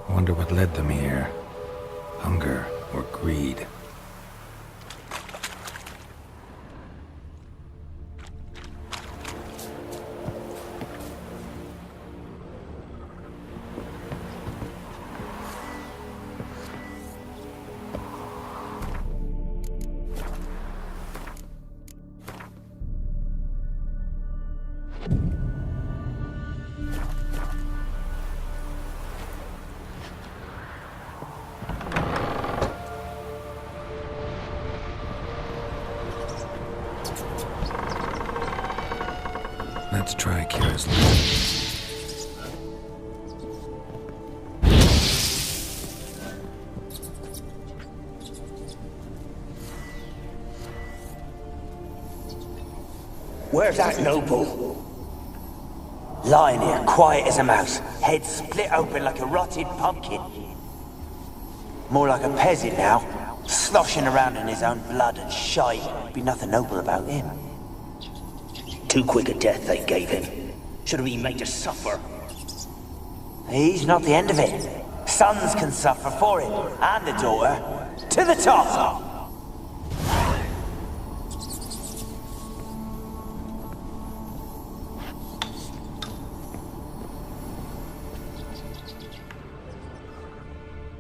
Wonder what led them here. Hunger or greed? Let's try Kira's lead. Where's that noble? Lying here, quiet as a mouse, head split open like a rotted pumpkin. More like a peasant now, sloshing around in his own blood and shite. Be nothing noble about him. Too quick a death they gave him. Should have been made to suffer. He's not the end of it. Sons can suffer for him, and the daughter. To the top!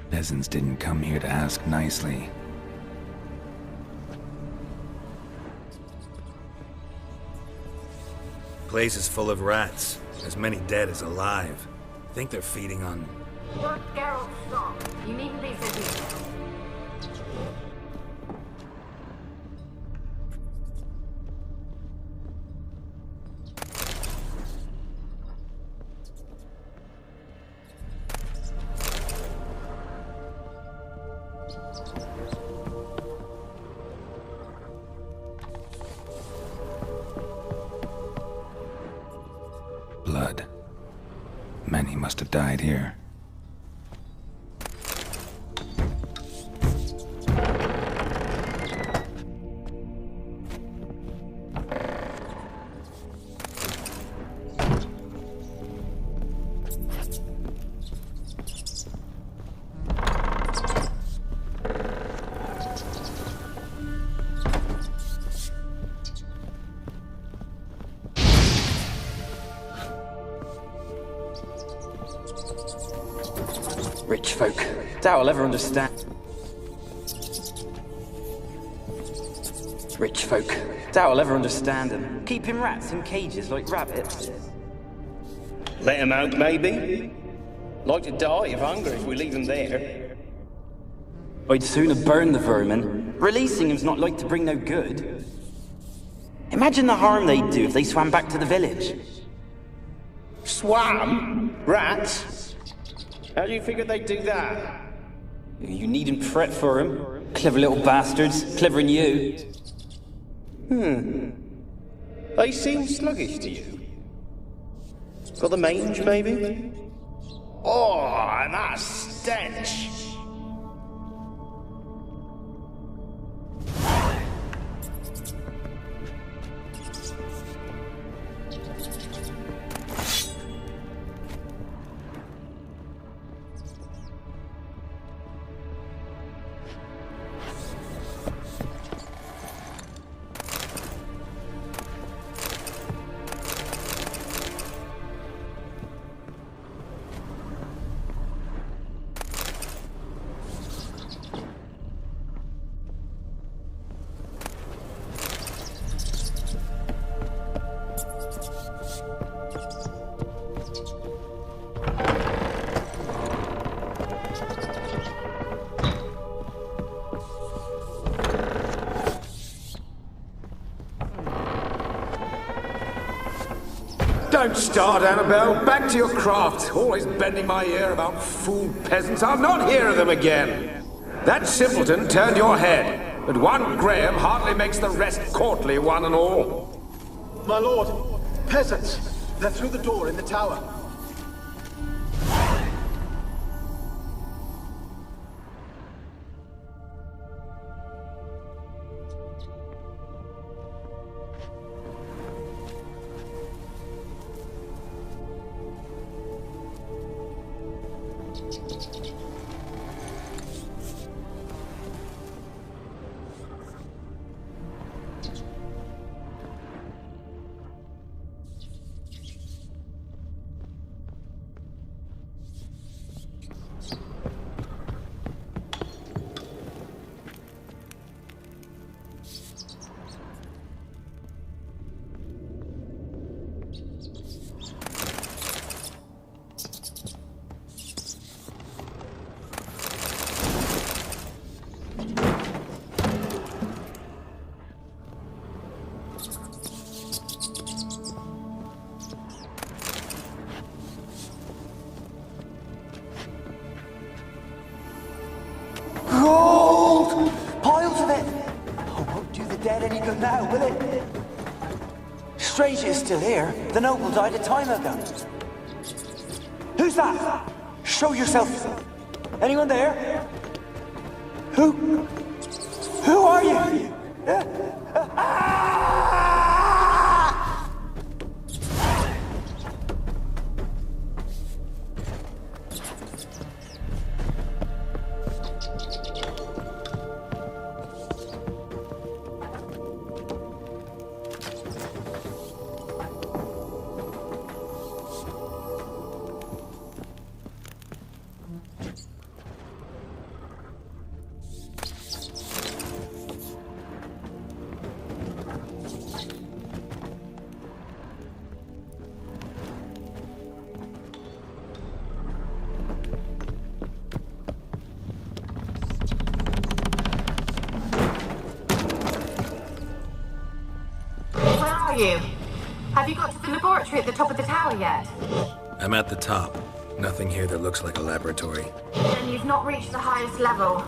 Peasants didn't come here to ask nicely. Place is full of rats. As many dead as alive. Think they're feeding on... Lord Geralt's song. You needn't be so deep. Blood. Many must have died here. Rich folk. Doubt I'll ever understand. Rich folk. Doubt I'll ever understand them. Keeping rats in cages like rabbits. Let them out, maybe? Like to die of hunger if we leave them there. I'd sooner burn the vermin. Releasing them's not like to bring no good. Imagine the harm they'd do if they swam back to the village. Swam? Rats? How do you figure they'd do that? You needn't fret for them. Clever little bastards. Clever than you. They seem sluggish to you. Got the mange, maybe? Oh, and that stench! Don't start, Annabelle. Back to your craft. Always bending my ear about fool peasants. I'll not hear of them again. That simpleton turned your head, but one Graham hardly makes the rest courtly, one and all. My lord, peasants. They're through the door in the tower. Gold! Piles of it! Oh, won't do the dead any good now, will it? Strange it's still here. The noble died a time ago. Who's that? Show yourself. Anyone there? Who are you? You? Have you got to the laboratory at the top of the tower yet? I'm at the top. Nothing here that looks like a laboratory. Then you've not reached the highest level.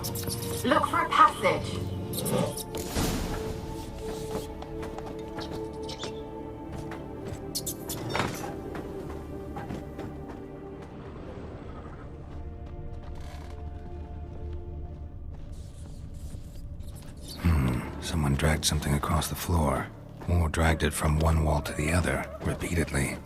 Look for a passage. Someone dragged something across the floor. Or dragged it from one wall to the other, repeatedly.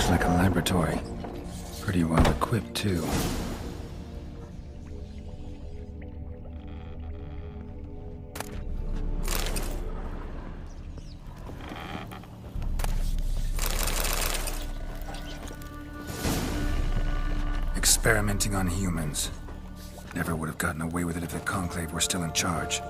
Like a laboratory. Pretty well equipped, too. Experimenting on humans. Never would have gotten away with it if the Conclave were still in charge.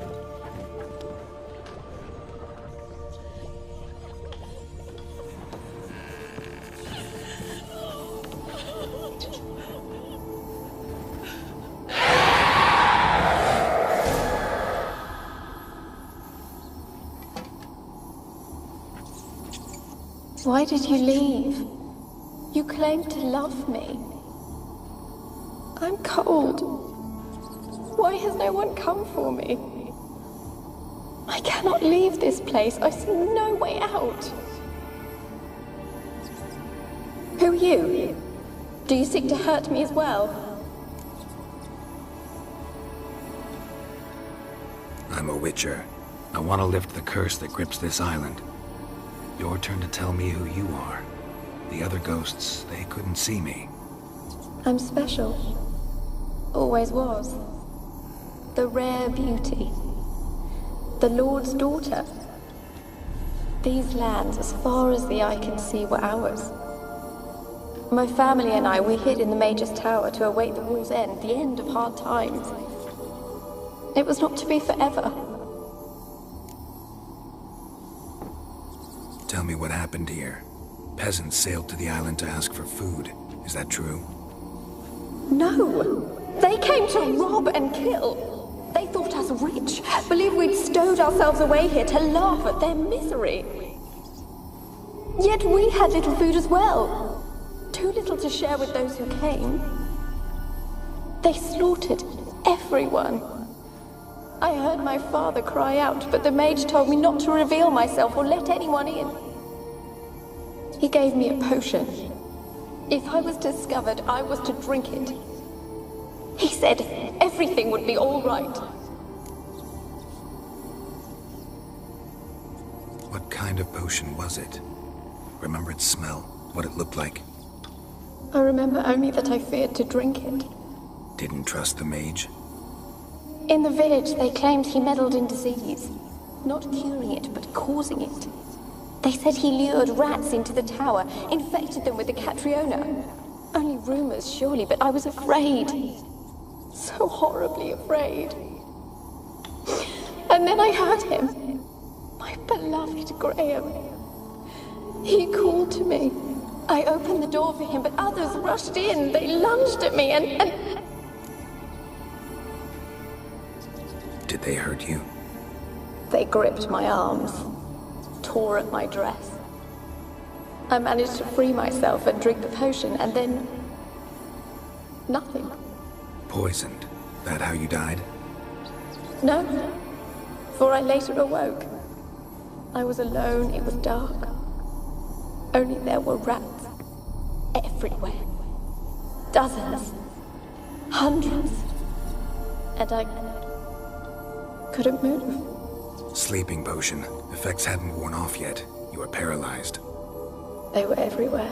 Why did you leave? You claimed to love me. I'm cold. Why has no one come for me? I cannot leave this place. I see no way out. Who are you? Do you seek to hurt me as well? I'm a Witcher. I want to lift the curse that grips this island. Your turn to tell me who you are. The other ghosts, they couldn't see me. I'm special. Always was. The rare beauty. The Lord's daughter. These lands, as far as the eye can see, were ours. My family and I, we hid in the Major's tower to await the war's end, the end of hard times. It was not to be forever. Tell me what happened here. Peasants sailed to the island to ask for food. Is that true? No! They came to rob and kill. They thought us rich, believed we'd stowed ourselves away here to laugh at their misery. Yet we had little food as well. Too little to share with those who came. They slaughtered everyone. I heard my father cry out, but the mage told me not to reveal myself or let anyone in. He gave me a potion. If I was discovered, I was to drink it. He said everything would be all right. What kind of potion was it? Remember its smell? What it looked like? I remember only that I feared to drink it. Didn't trust the mage? In the village, they claimed he meddled in disease. Not curing it, but causing it. They said he lured rats into the tower, infected them with the Catriona. Only rumors, surely, but I was afraid. So horribly afraid. And then I heard him. My beloved Graham. He called to me. I opened the door for him, but others rushed in. They lunged at me and... Did they hurt you? They gripped my arms, tore at my dress. I managed to free myself and drink the potion, and then... nothing. Poisoned? That how you died? No, for I later awoke. I was alone, it was dark. Only there were rats. Everywhere. Dozens. Hundreds. And I couldn't move. Sleeping potion. Effects hadn't worn off yet. You were paralyzed. They were everywhere.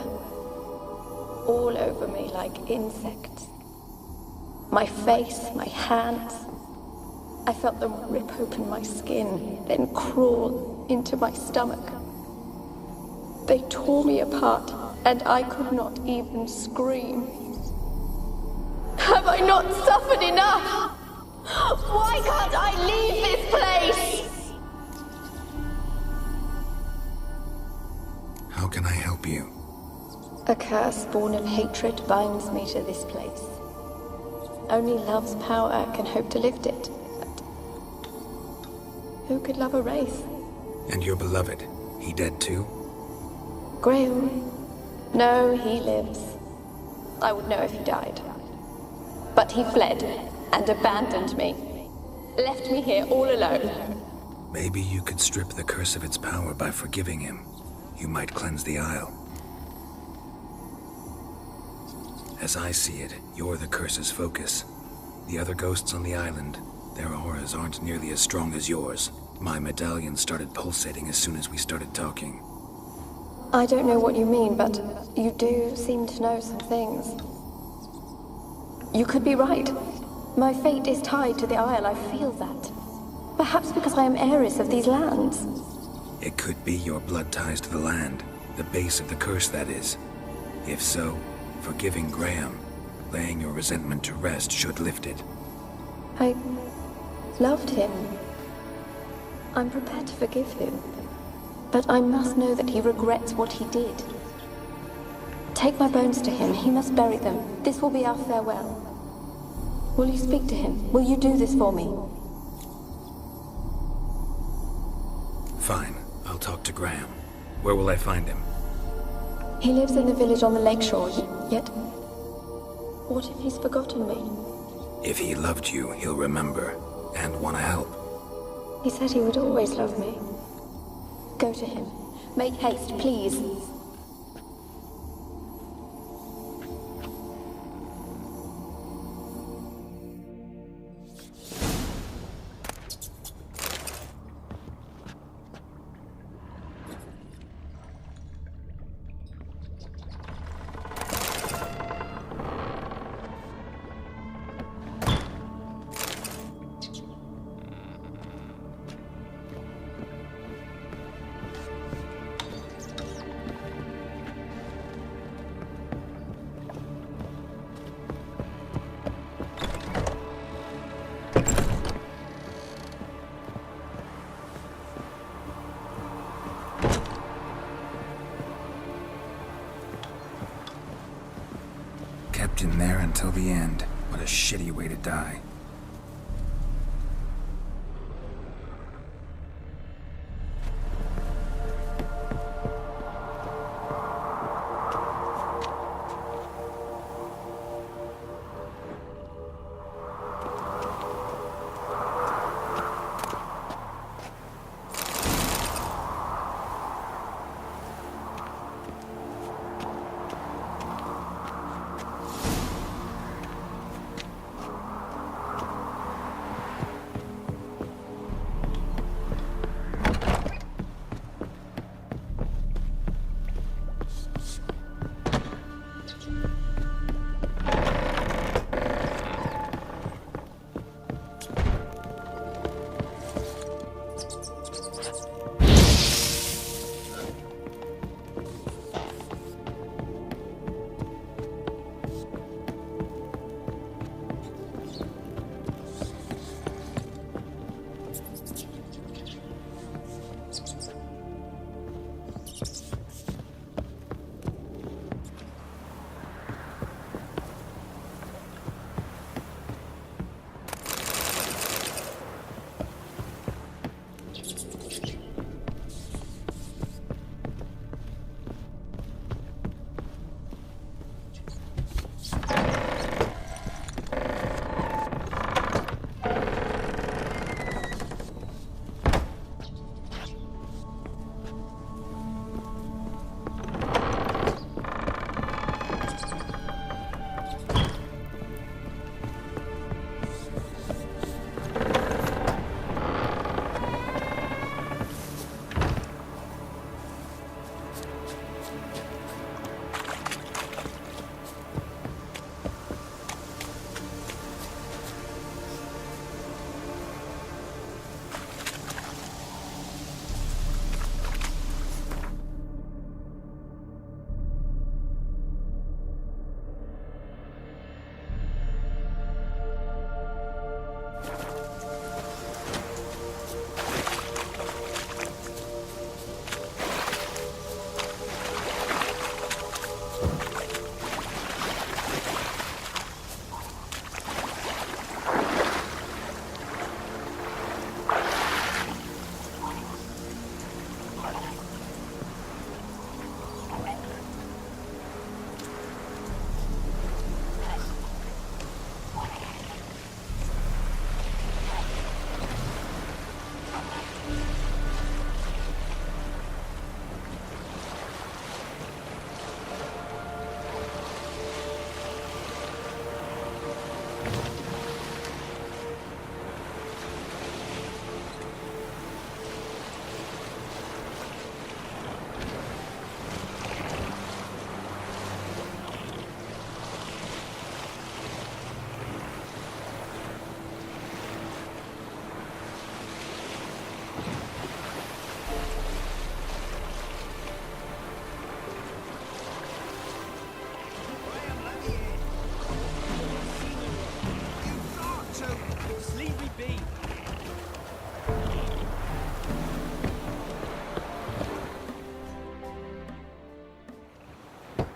All over me like insects. My face, my hands. I felt them rip open my skin, then crawl into my stomach. They tore me apart, and I could not even scream. Have I not suffered enough? Why can't I leave this place? How can I help you? A curse born of hatred binds me to this place. Only love's power can hope to lift it. But who could love a wraith? And your beloved, he dead too? Graham? No, he lives. I would know if he died. But he fled and abandoned me. Left me here all alone. Maybe you could strip the curse of its power by forgiving him. You might cleanse the Isle. As I see it, you're the curse's focus. The other ghosts on the island, their auras aren't nearly as strong as yours. My medallion started pulsating as soon as we started talking. I don't know what you mean, but you do seem to know some things. You could be right. My fate is tied to the Isle, I feel that. Perhaps because I am heiress of these lands. It could be your blood ties to the land, the base of the curse, that is. If so, forgiving Graham, laying your resentment to rest should lift it. I loved him. I'm prepared to forgive him. But I must know that he regrets what he did. Take my bones to him. He must bury them. This will be our farewell. Will you speak to him? Will you do this for me? Fine. I'll talk to Graham. Where will I find him? He lives in the village on the lakeshore, yet... what if he's forgotten me? If he loved you, he'll remember, and want to help. He said he would always love me. Go to him. Make haste, please. kept in there until the end. What a shitty way to die.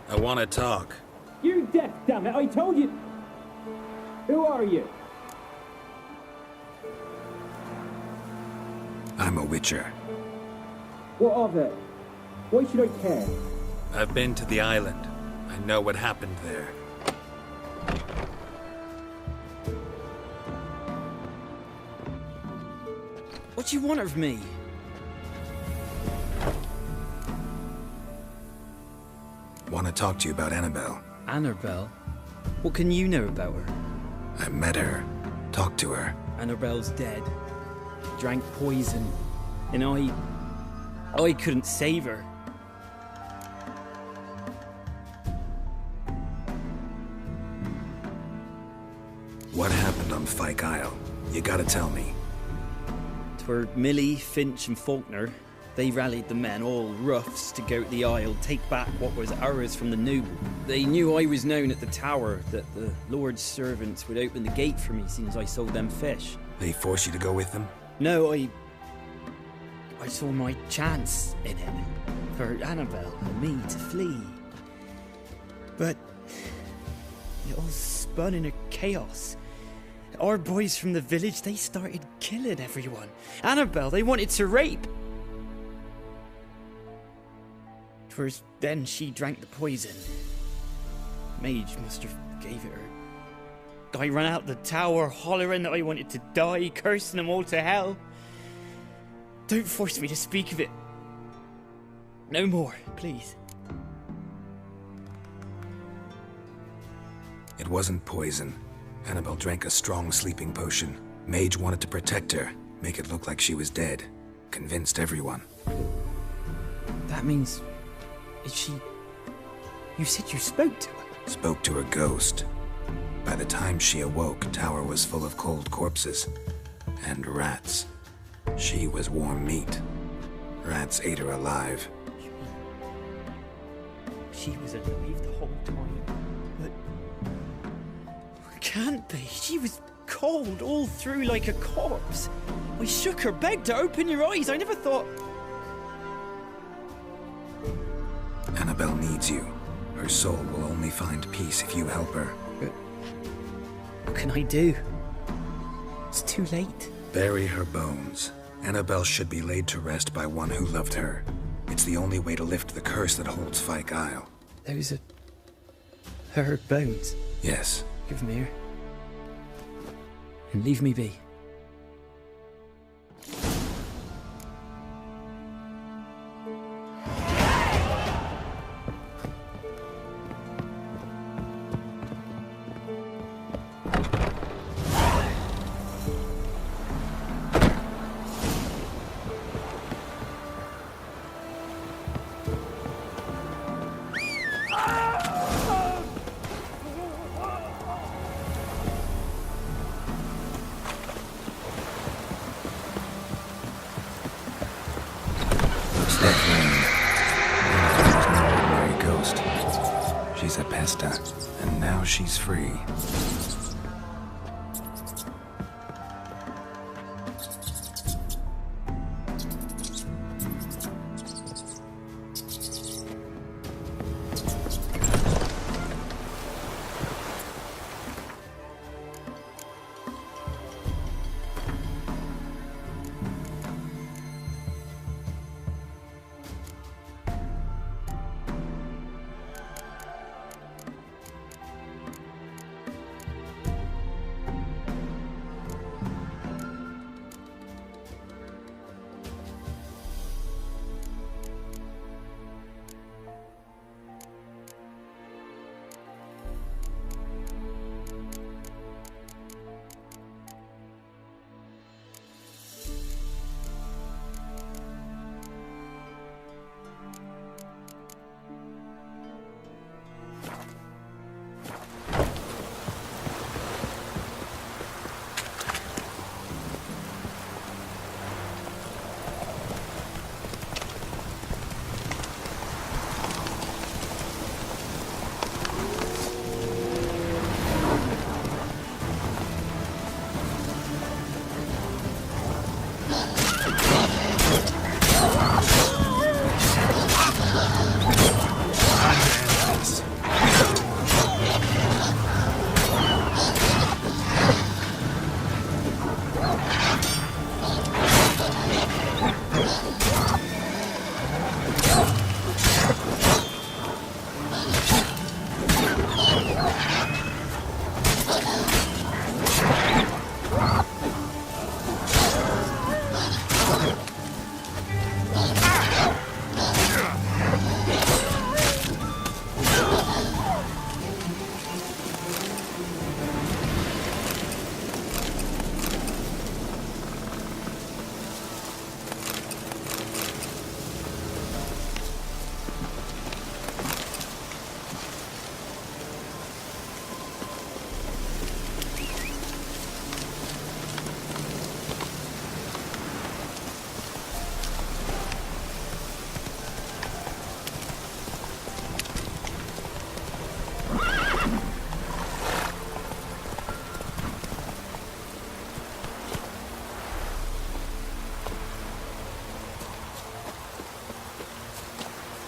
I want to talk. You're deaf, damn it! I told you. Who are you? I'm a witcher. What of it? Why should I care? I've been to the island. I know what happened there. What do you want of me? Want to talk to you about Annabelle. Annabelle? What can you know about her? I met her. Talked to her. Annabelle's dead. Drank poison. And I couldn't save her. What happened on Fyke Isle? You gotta tell me. 'Twere Millie, Finch and Faulkner. They rallied the men, all roughs, to go to the Isle, take back what was ours from the noble. They knew I was known at the tower, that the Lord's servants would open the gate for me since I sold them fish. They force you to go with them? No, I saw my chance in it, for Annabelle and me to flee. But It all spun in a chaos. Our boys from the village, they started killing everyone. Annabelle, they wanted to rape. Twas then she drank the poison. Mage must have gave it her. I ran out the tower hollering that I wanted to die, cursing them all to hell. Don't force me to speak of it. No more, please. It wasn't poison. Annabelle drank a strong sleeping potion. Mage wanted to protect her, make it look like she was dead. Convinced everyone. That means... is she... You said you spoke to her? Spoke to a ghost. By the time she awoke, Tower was full of cold corpses. And rats. She was warm meat. Rats ate her alive. She was alive the whole time. But... can't be. She was cold all through like a corpse. I shook her, begged her, open your eyes. I never thought... Annabelle needs you. Her soul will only find peace if you help her. But what can I do? It's too late. Bury her bones. Annabelle should be laid to rest by one who loved her. It's the only way to lift the curse that holds Fyke Isle. Those are... her bones? Yes. Give them here. And leave me be. And now she's free.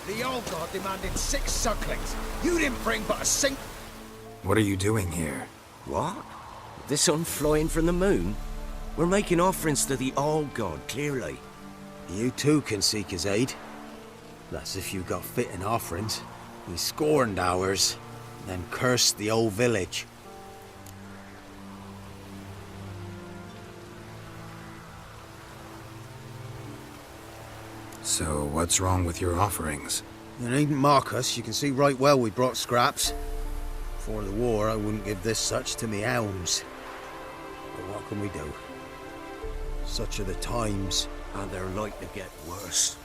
The old god demanded 6 sucklings. You didn't bring but a sink. What are you doing here? What? The sun flying from the moon? We're making offerings to the All-God, clearly. You too can seek his aid. That's if you got fitting offerings. We scorned ours, then cursed the old village. So, what's wrong with your offerings? You needn't mock us, you can see right well we brought scraps. Before the war, I wouldn't give this such to me elms. But what can we do? Such are the times. And they're like to get worse.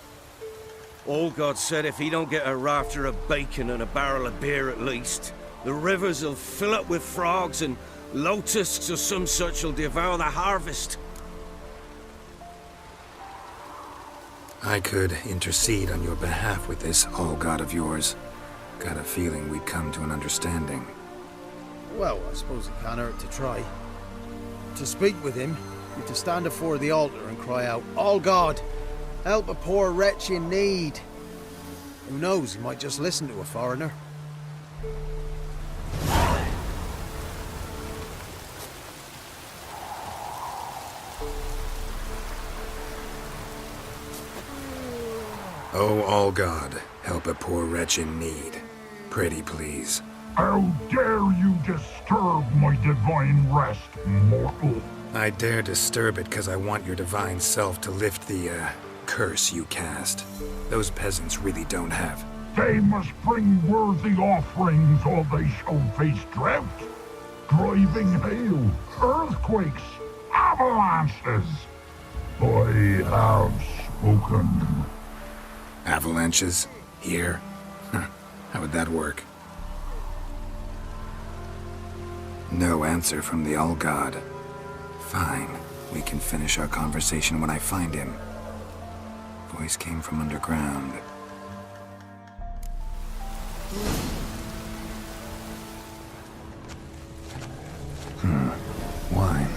All-God said if he don't get a rafter of bacon and a barrel of beer at least, the rivers will fill up with frogs and locusts or some such will devour the harvest. I could intercede on your behalf with this all-god of yours. Got a feeling we'd come to an understanding. Well, I suppose it can't hurt to try. To speak with him, you're to stand before the altar and cry out, "All God, help a poor wretch in need." Who knows, he might just listen to a foreigner. Oh, all God, help a poor wretch in need. Pretty please. How dare you disturb my divine rest, mortal? I dare disturb it because I want your divine self to lift the, curse you cast. Those peasants really don't have. They must bring worthy offerings or they shall face drought, driving hail, earthquakes, avalanches. I have spoken. Avalanches? Here? How would that work? No answer from the All-God. Fine. We can finish our conversation when I find him. Voice came from underground. Wine.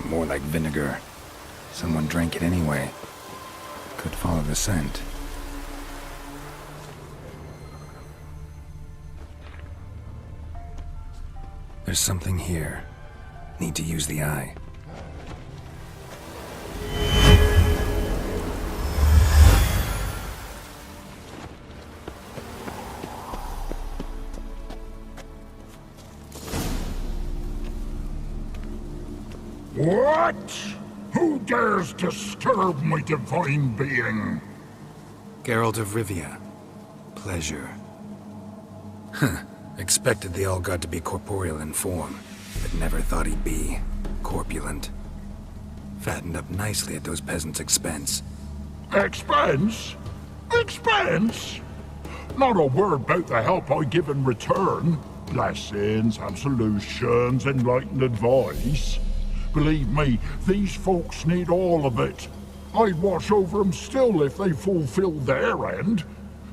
More like vinegar. Someone drank it anyway. Could follow the scent. There's something here. Need to use the eye. What? Who dares disturb my divine being? Geralt of Rivia. Pleasure. Expected the All-God to be corporeal in form, but never thought he'd be corpulent. Fattened up nicely at those peasants' expense. Expense? Expense? Not a word about the help I give in return. Blessings, absolutions, enlightened advice. Believe me, these folks need all of it. I'd watch over them still if they fulfilled their end.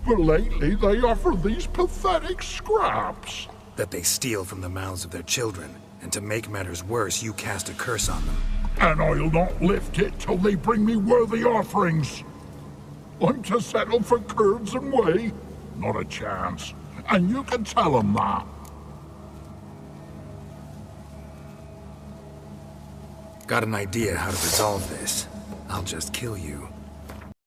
But lately they offer these pathetic scraps. That they steal from the mouths of their children, and to make matters worse, you cast a curse on them. And I'll not lift it till they bring me worthy offerings. I'm to settle for curds and whey? Not a chance. And you can tell them that. Got an idea how to resolve this. I'll just kill you.